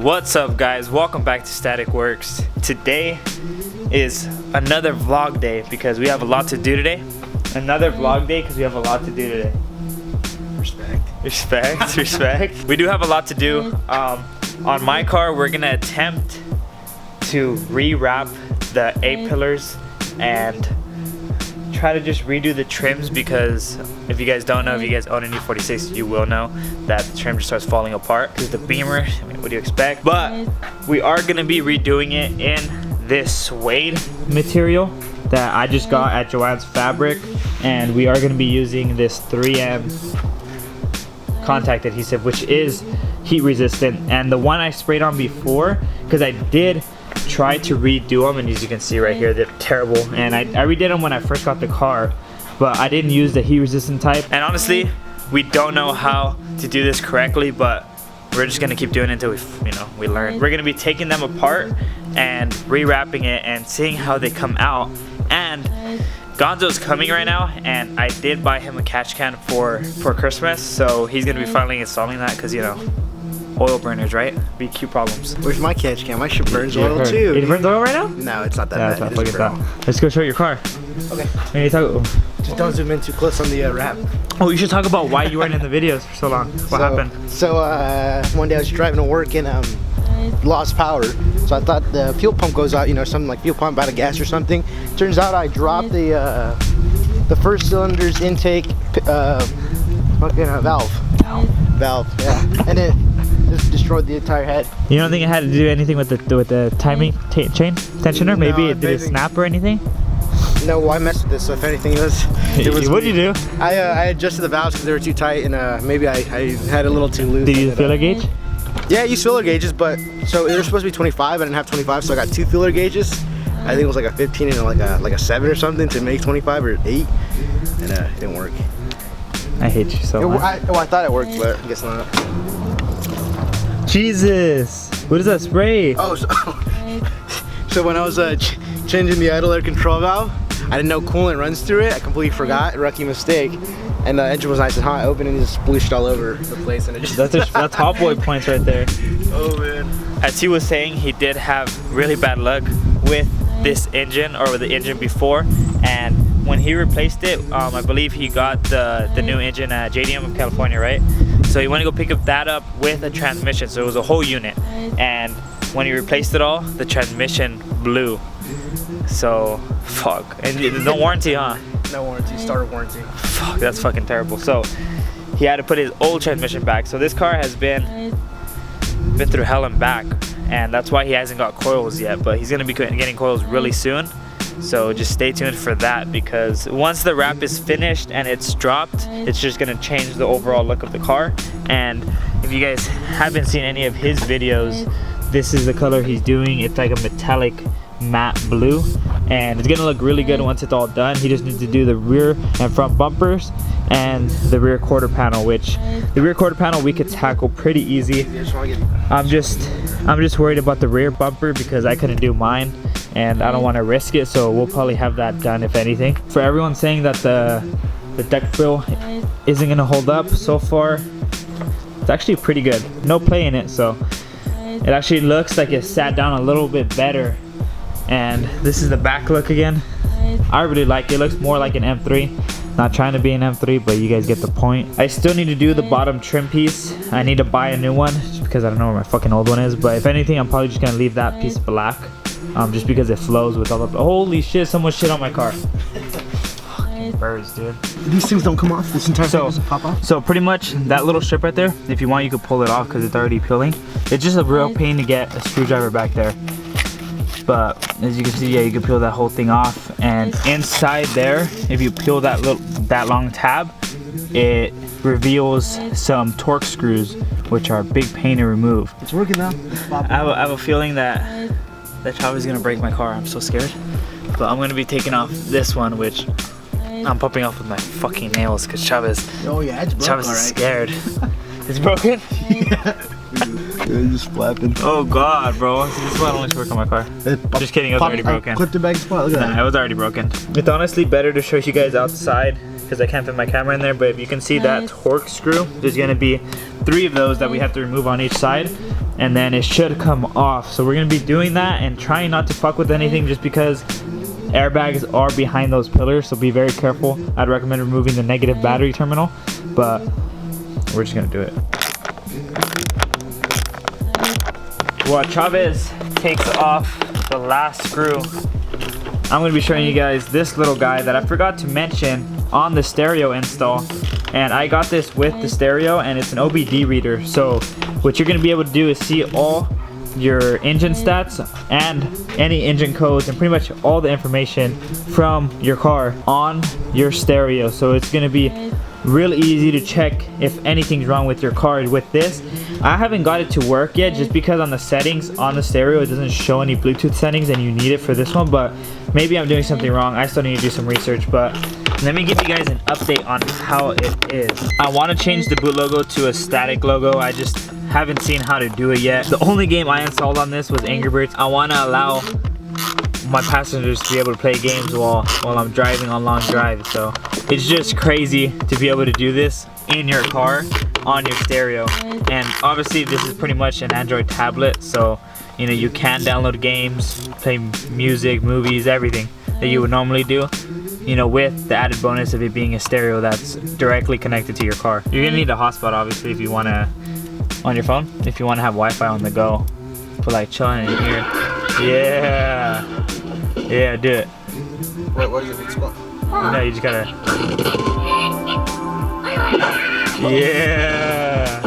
What's up, guys? Welcome back to Static Works. Today is another vlog day because we have a lot to do today. Another vlog day because we have a lot to do today. Respect. We do have a lot to do. On my car, we're gonna attempt to rewrap the A-pillars and try to just redo the trims, because if you guys don't know, if you guys own an E46, you will know that the trim just starts falling apart because the beamer, I mean, what do you expect? But we are gonna be redoing it in this suede material that I just got at Joanne's Fabric, and we are gonna be using this 3M contact adhesive, which is heat resistant. And the one I sprayed on before, because I did try to redo them, and as you can see right here, they're terrible, and I redid them when I first got the car, but I didn't use the heat resistant type. And honestly, we don't know how to do this correctly, but we're just gonna keep doing it until we learn. We're gonna be taking them apart and rewrapping it and seeing how they come out. And Gonzo's coming right now, and I did buy him a catch can for Christmas, so he's gonna be finally installing that, because oil burners, right? BQ problems. Where's my catch can? My shit burns oil too. It burns oil right now? No, it's not that bad. It's not. Let's go show your car. Okay. Just don't zoom in too close on the wrap. Oh, you should talk about why you weren't in the videos for so long. What happened? So one day I was driving to work and lost power. So I thought the fuel pump goes out, something like fuel pump out of gas or something. Turns out I dropped the first cylinder's intake valve. Valve, yeah. And it just destroyed the entire head. You don't think it had to do anything with the timing chain tensioner? Maybe it did a snap or anything? No, well, I messed with this, so if anything, it was What'd you do? I adjusted the valves because they were too tight, and maybe I had a little too loose. Did you use a filler gauge? Yeah, I used filler gauges, but so they were supposed to be 25. I didn't have 25, so I got 2 filler gauges. I think it was like a 15 and like a 7 or something to make 25 or 8, and it didn't work. I hate you so much. I thought it worked, but I guess not. Jesus, what is that spray? Oh, so when I was changing the idle air control valve, I didn't know coolant runs through it. I completely forgot, rookie mistake. And the engine was nice and hot, open, and it just splooshed all over the place, and it just that's hot boy points right there. Oh man. As he was saying, he did have really bad luck with this engine, or with the engine before, and when he replaced it, I believe he got the new engine at JDM of California, right? So he went to go pick that up with a transmission, so it was a whole unit, and when he replaced it all, the transmission blew. So fuck. And no warranty, huh? No warranty, starter warranty. Fuck, that's fucking terrible. So he had to put his old transmission back. So this car has been through hell and back, and that's why he hasn't got coils yet, but he's gonna be getting coils really soon. So just stay tuned for that, because once the wrap is finished and it's dropped, it's just gonna change the overall look of the car. And if you guys haven't seen any of his videos, this is the color he's doing. It's like a metallic matte blue, and it's gonna look really good once it's all done. He just needs to do the rear and front bumpers and the rear quarter panel, which the rear quarter panel we could tackle pretty easy. I'm just worried about the rear bumper because I couldn't do mine, and I don't want to risk it, so we'll probably have that done if anything. For everyone saying that the deck frill isn't gonna hold up, so far it's actually pretty good. No play in it, so it actually looks like it sat down a little bit better. And this is the back look again. I really like it. It looks more like an M3. Not trying to be an M3, but you guys get the point. I still need to do the bottom trim piece. I need to buy a new one just because I don't know where my fucking old one is. But if anything, I'm probably just gonna leave that piece black, just because it flows with all the. Holy shit! So much shit on my car. Fucking birds, dude. These things don't come off. This entire thing doesn't pop off. So pretty much that little strip right there, if you want, you could pull it off because it's already peeling. It's just a real pain to get a screwdriver back there. But as you can see, yeah, you can peel that whole thing off, and inside there, if you peel that long tab, it reveals some torque screws, which are a big pain to remove. It's working now. I have a feeling that Chavi's gonna break my car. I'm so scared. But I'm gonna be taking off this one, which I'm popping off with my fucking nails, because Chavi's is scared. It's broken? Yeah. It's just flapping. Oh god, bro. This is why I don't like to work on my car. Just kidding, it was already broken. Clipped the back spot, look at that. It was already broken. It's honestly better to show you guys outside, because I can't fit my camera in there, but if you can see that torque screw, there's gonna be 3 of those that we have to remove on each side, and then it should come off. So we're gonna be doing that and trying not to fuck with anything, just because airbags are behind those pillars, so be very careful. I'd recommend removing the negative battery terminal, but we're just gonna do it. While Chavez takes off the last screw, I'm going to be showing you guys this little guy that I forgot to mention on the stereo install. And I got this with the stereo, and it's an OBD reader. So what you're going to be able to do is see all your engine stats and any engine codes and pretty much all the information from your car on your stereo. So it's going to be real easy to check if anything's wrong with your car with this. I haven't got it to work yet, just because on the settings on the stereo it doesn't show any Bluetooth settings, and you need it for this one, but maybe I'm doing something wrong. I still need to do some research, but let me give you guys an update on how it is. I want to change the boot logo to a static logo. I just haven't seen how to do it yet. The only game I installed on this was Angry Birds. I want to allow my passengers to be able to play games while I'm driving on long drives. So it's just crazy to be able to do this in your car on your stereo. And obviously this is pretty much an Android tablet, so you know you can download games, play music, movies, everything that you would normally do, you know, with the added bonus of it being a stereo that's directly connected to your car. You're gonna need a hotspot obviously if you want to, on your phone, if you want to have Wi-Fi on the go for like chilling in here. Yeah, do it. Wait, what is it spot? No, you just gotta. Yeah,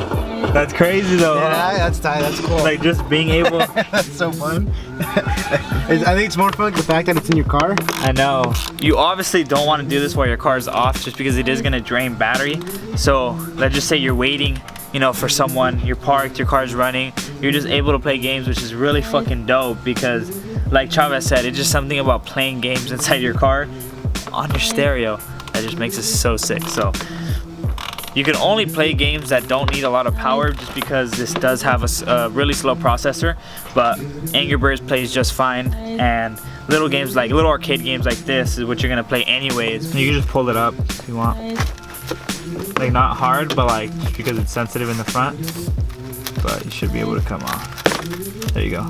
that's crazy though. Yeah, that's tight. That's cool. Like just being able. That's so fun. I think it's more fun the fact that it's in your car. I know. You obviously don't want to do this while your car's off, just because it is gonna drain battery. So let's just say you're waiting, you know, for someone. You're parked, your car's running. You're just able to play games, which is really fucking dope, because, like Chavez said, it's just something about playing games inside your car on your stereo that just makes it so sick. So you can only play games that don't need a lot of power, just because this does have a really slow processor, but Angry Birds plays just fine, and little games like little arcade games like this is what you're gonna play anyways. You can just pull it up if you want. Like not hard, but like just because it's sensitive in the front, but you should be able to come off. There you go.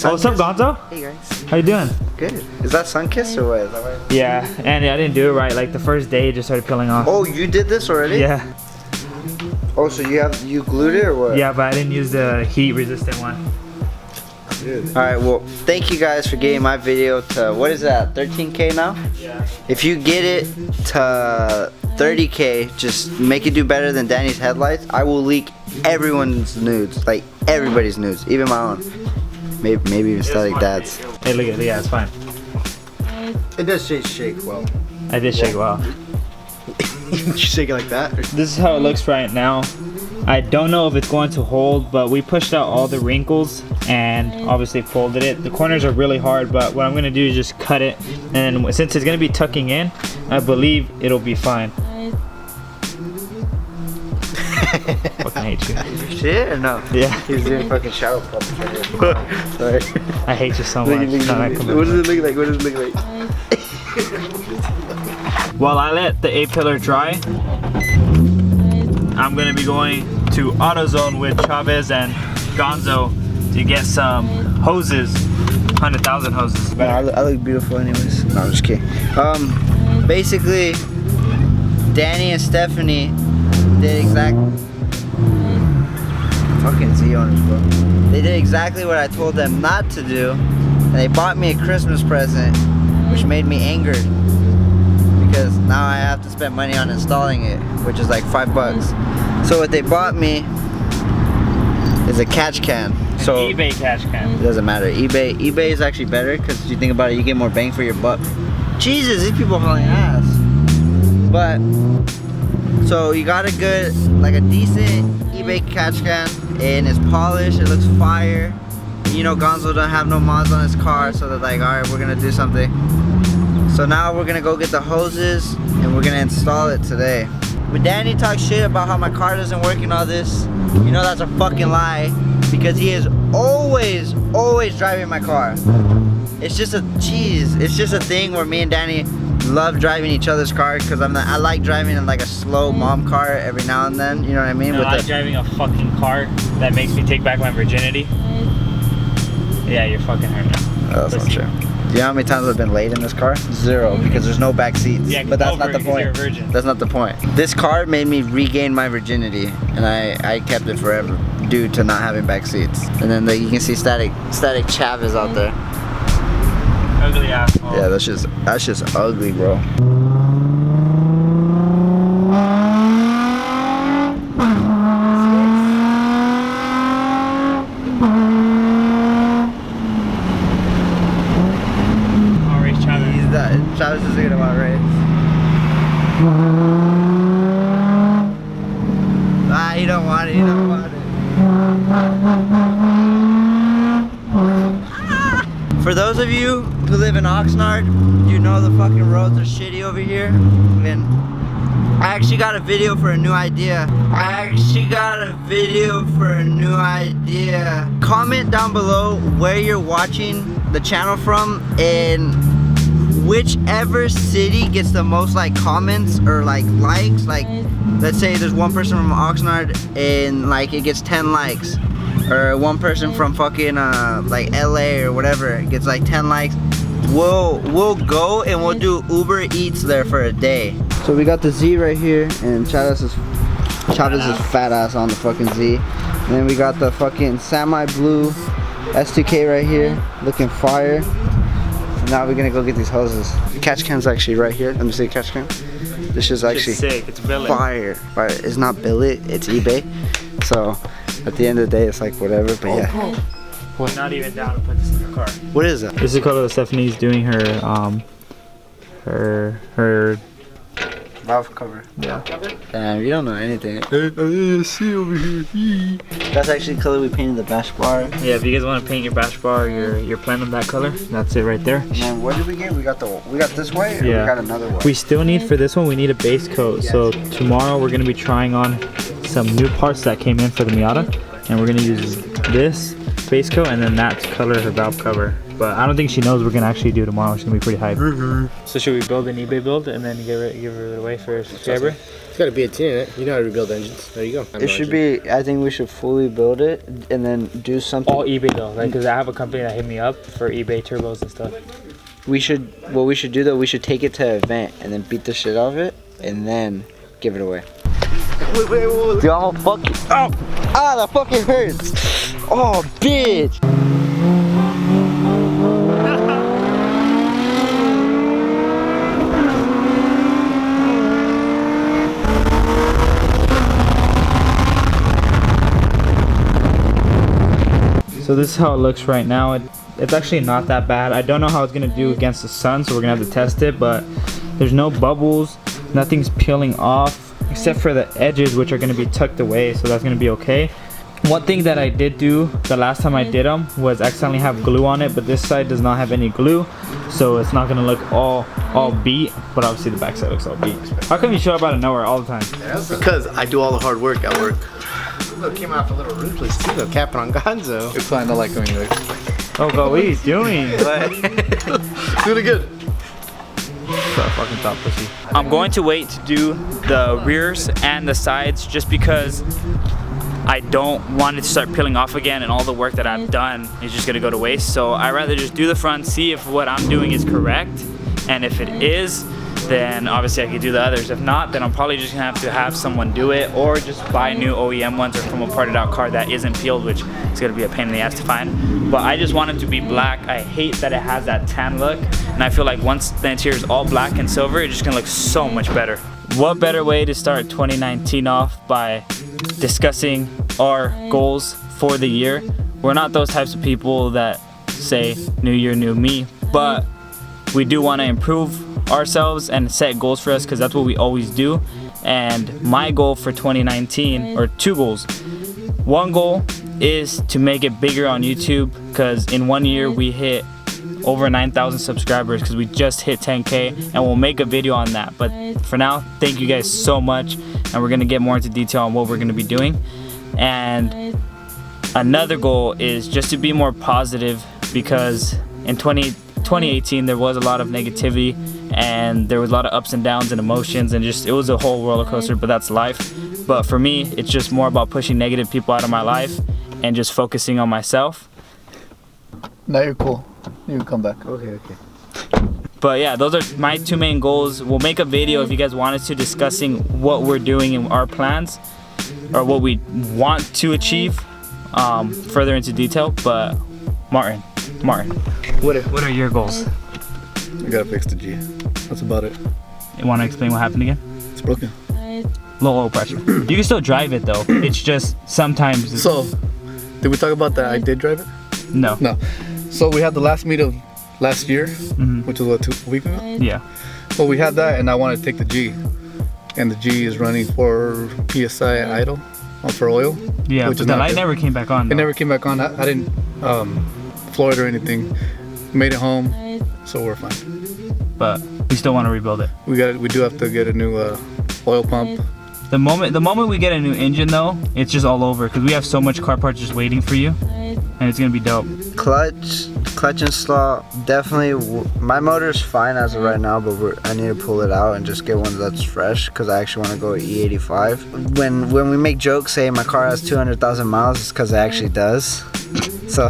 Oh, what's up, Gonzo? Hey guys. How you doing? Good. Is that Sunkist or what? Is that right? Yeah, and I didn't do it right. Like the first day, it just started peeling off. Oh, you did this already? Yeah. Oh, so you glued it or what? Yeah, but I didn't use the heat-resistant one. All right. Well, thank you guys for getting my video to, what is that? 13K now? Yeah. If you get it to 30K, just make it do better than Danny's headlights. I will leak everyone's nudes, like everybody's nudes, even my own. Maybe even Static Dad's. Hey, look at it. Yeah, it's fine. It does shake well. I did shake well. You shake it like that? This is how it looks right now. I don't know if it's going to hold, but we pushed out all the wrinkles and obviously folded it. The corners are really hard, but what I'm gonna do is just cut it, and since it's gonna be tucking in, I believe it'll be fine. Fucking hate you. Shit or no? Yeah. He's doing fucking shower puppets right here. Sorry. I hate you so much. What does it look like? What does it look like? While I let the A-pillar dry, I'm gonna be going to AutoZone with Chavez and Gonzo to get some hoses, 100,000 hoses. Man, I look beautiful anyways. No, I'm just kidding. Basically, Danny and Stephanie did fucking Z owners, bro. They did exactly what I told them not to do, and they bought me a Christmas present, which made me angered, because now I have to spend money on installing it, which is like $5. So what they bought me is a catch can. So eBay catch can. It doesn't matter. eBay is actually better, because you think about it, you get more bang for your buck. Jesus, these people hauling ass. But so you got a good, like a decent eBay catch can, and it's polished. It looks fire. You know, Gonzo don't have no mods on his car, so they're like, all right, we're gonna do something. So now we're gonna go get the hoses and we're gonna install it today. When Danny talks shit about how my car doesn't work and all this, you know that's a fucking lie, because he is always driving my car. It's just a thing where me and Danny love driving each other's car because I like driving in like a slow mom car every now and then. You know what I mean? I like driving a fucking car that makes me take back my virginity. Yeah, you're fucking her now. Oh, that's not true. Do you know how many times I've been late in this car? 0, because there's no back seats. Yeah, but that's not the point. You're a virgin. That's not the point. This car made me regain my virginity, and I kept it forever due to not having back seats. And then you can see Static Chavez out there. Ugly asshole. Yeah, that's just ugly, bro. Travis is thinking about race. Ah, you don't want it, you don't want it. For those of you who live in Oxnard, you know the fucking roads are shitty over here. And I actually got a video for a new idea. Comment down below where you're watching the channel from, and whichever city gets the most like comments or like likes. Like, let's say there's one person from Oxnard and like it gets 10 likes, or one person from fucking like LA or whatever gets like 10 likes. We'll go and we'll do Uber Eats there for a day. So we got the Z right here, and Chavez's fat ass on the fucking Z. And then we got the fucking semi blue S2K right here, looking fire. And now we're gonna go get these hoses. The catch cam's actually right here. Let me see the catch cam. This is actually sick. It's billet. Fire. It's not billet, it's eBay. So at the end of the day, it's like whatever. But yeah. We're not even down to put this in your car. What is that? This is called Stephanie's doing her her Valve cover. Yeah. Damn, you don't know anything. See over here. That's actually the color we painted the bash bar. Yeah, if you guys want to paint your bash bar, your Plenum that color, that's it right there. And then what did we get? We got this white, or yeah. we got another white? We still need, for this one, we need a base coat. So tomorrow we're gonna be trying on some new parts that came in for the Miata, and we're gonna use this base coat and then that to color her valve cover. But I don't think she knows we're gonna actually do it tomorrow. She's gonna be pretty hyped. So should we build an eBay build and then give it away for a subscriber? It's got a B18 in it. You know how to rebuild engines. There you go. It should be. I think we should fully build it and then do something. All eBay though, like, because I have a company that hit me up for eBay turbos and stuff. What we should do though, we should take it to an event and then beat the shit out of it and then give it away. Wait. Dude, I'm gonna fuck you. Oh! Ah, that fucking hurts. Oh, bitch. So this is how it looks right now. It's actually not that bad. I don't know how it's gonna do against the sun, so we're gonna have to test it, but there's no bubbles, nothing's peeling off, except for the edges, which are gonna be tucked away, so that's gonna be okay. One thing that I did do the last time I did them was accidentally have glue on it, but this side does not have any glue, so it's not gonna look all beat, but obviously the back side looks all beat. How come you show up out of nowhere all the time? Because I do all the hard work at work. Look, came out a little ruthless too, though, capping on Gonzo. It's fine, I like going anyway. Oh god, what are you doing? Doing it good. Fucking top pussy. I'm going to wait to do the rears and the sides just because I don't want it to start peeling off again, and all the work that I've done is just gonna go to waste. So I'd rather just do the front, see if what I'm doing is correct, and if it is, then obviously I could do the others. If not, then I'm probably just gonna have to have someone do it, or just buy new OEM ones, or from a parted out car that isn't peeled, which is gonna be a pain in the ass to find. But I just want it to be black. I hate that it has that tan look, and I feel like once the interior is all black and silver, it's just gonna look so much better. What better way to start 2019 off by discussing our goals for the year? We're not those types of people that say new year, new me, but we do want to improve ourselves and set goals for us, because that's what we always do. And my goal for 2019, or two goals. One goal is to make it bigger on YouTube, because in 1 year we hit over 9,000 subscribers, because we just hit 10K, and we'll make a video on that. But for now, thank you guys so much, and we're gonna get more into detail on what we're gonna be doing. And another goal is just to be more positive, because in 2018 there was a lot of negativity and there was a lot of ups and downs and emotions and just it was a whole roller coaster, but that's life. But for me, it's just more about pushing negative people out of my life and just focusing on myself. Now you're cool. You can come back. Okay. But yeah, those are my 2 main goals. We'll make a video if you guys want us to discussing what we're doing and our plans or what we want to achieve further into detail. But Martin, what are your goals? I gotta fix the G. That's about it. You want to explain what happened again? It's broken. Low pressure. You can still drive it though. It's just sometimes. So, did we talk about that I did drive it? No. No. So we had the last meet of last year, which was what, 2 weeks ago? Yeah. Well, we had that and I wanted to take the G. And the G is running for PSI idle for oil. Yeah, which but is the not light good. never came back on. It never came back on. I didn't floor it or anything. Made it home, so we're fine. But we still want to rebuild it. We do have to get a new oil pump. The moment we get a new engine though, it's just all over because we have so much car parts just waiting for you, and it's gonna be dope. Clutch and slot, definitely. My motor's fine as of right now, but I need to pull it out and just get one that's fresh because I actually want to go E85. When we make jokes saying my car has 200,000 miles, it's because it actually does. So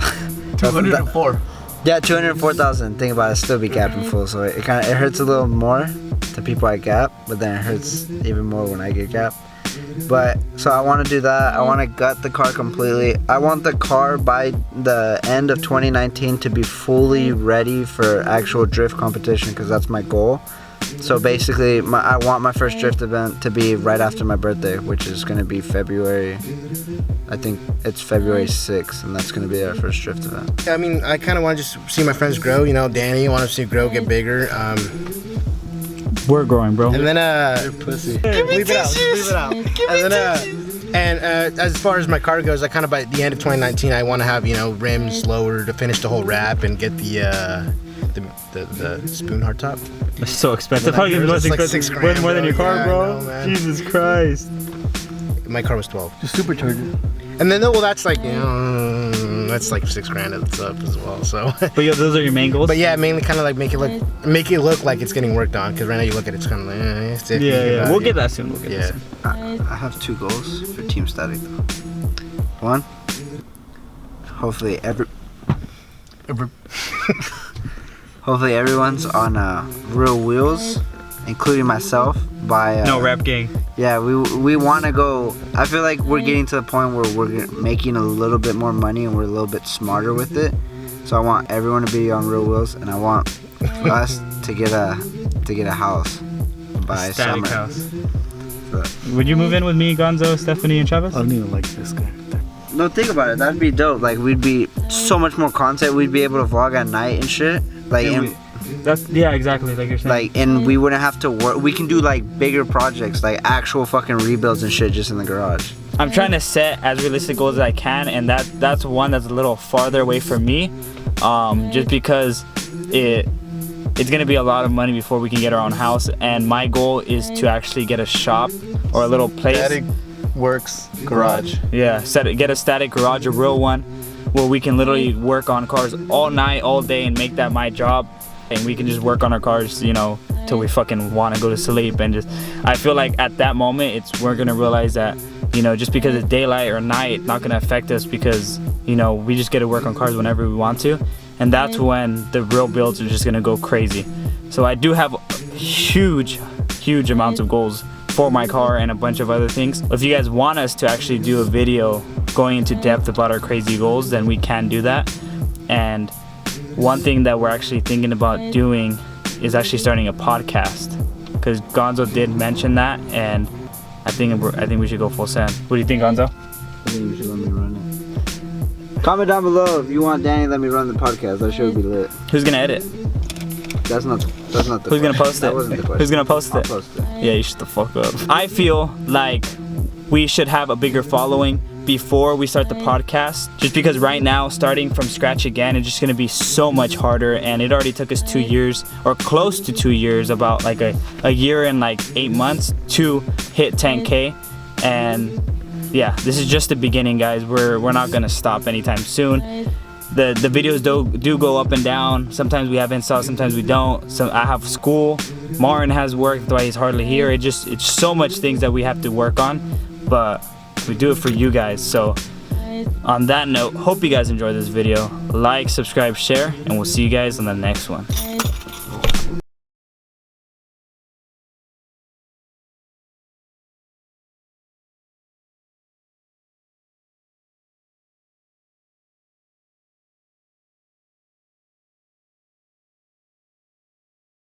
204. Yeah, 204,000. Think about it, still be gapping full, so it hurts a little more to people I gap, but then it hurts even more when I get gap. But so I want to do that. I want to gut the car completely. I want the car by the end of 2019 to be fully ready for actual drift competition because that's my goal. So basically, I want my first drift event to be right after my birthday, which is going to be February. I think it's February 6th, and that's going to be our first drift event. I mean, I kind of want to just see my friends grow. You know, Danny, I want to see grow, get bigger. We're growing, bro. And then Pussy. leave it out. And then as far as my car goes, I kind of by the end of 2019, I want to have rims lower to finish the whole wrap and get the spoon hardtop. It's so expensive. Probably Probably it's like $6,000, more than your car, yeah, bro. I know, man. Jesus Christ. My car was 12. The supercharger. And then well, that's like that's like $6,000 it's up as well. So. But yeah, those are your main goals. But yeah, mainly kind of like make it look like it's getting worked on. Because right now you look at it's kind of like it's iffy. Yeah. We'll get that soon. We'll get that soon. I have 2 goals for Team Static though. One, hopefully hopefully everyone's on real wheels, including myself. By No rap gang. Yeah, we want to go. I feel like we're getting to the point where we're making a little bit more money and we're a little bit smarter with it. So I want everyone to be on real wheels, and I want us to get a house by Static summer. house. But, Would you move in with me, Gonzo, Stephanie, and Travis? I don't even like this guy. no, think about it. That'd be dope. Like we'd be so much more content. We'd be able to vlog at night and shit. Like Yeah, exactly, like you're saying. like, and we wouldn't have to work. We can do like bigger projects, like actual fucking rebuilds and shit, just in the garage. I'm trying to set as realistic goals as I can, and that's one that's a little farther away from me, just because it's gonna be a lot of money before we can get our own house, and my goal is to actually get a shop or a little place. Static Works garage. Yeah, get a static garage, a real one, where we can literally work on cars all night, all day, and make that my job. And we can just work on our cars, till we fucking want to go to sleep. And just, I feel like at that moment, we're gonna realize that, just because it's daylight or night, not gonna affect us because, we just get to work on cars whenever we want to. And that's when the real builds are just gonna go crazy. So I do have huge amounts of goals for my car and a bunch of other things. If you guys want us to actually do a video going into depth about our crazy goals, then we can do that. And one thing that we're actually thinking about doing is actually starting a podcast, because Gonzo did mention that, and I think we should go full send. What do you think, Gonzo? I think you should let me run it. Comment down below if you want Danny let me run the podcast. That should be lit. Who's gonna edit? That's not the Who's gonna post it? That wasn't the question. Who's gonna post I'll it? post it. Yeah, you shut the fuck up. I feel like we should have a bigger following before we start the podcast, just because right now, starting from scratch again, it's just gonna be so much harder, and it already took us 2 years, or close to 2 years, about like a year and like 8 months to hit 10K. And yeah, this is just the beginning, guys. We're not gonna stop anytime soon. the videos do go up and down. Sometimes we have installs, sometimes we don't. So I have school, Martin has work, that's why he's hardly here. It's so much things that we have to work on, but we do it for you guys. So on that note, hope you guys enjoyed this video. Like, subscribe, share, and we'll see you guys on the next one.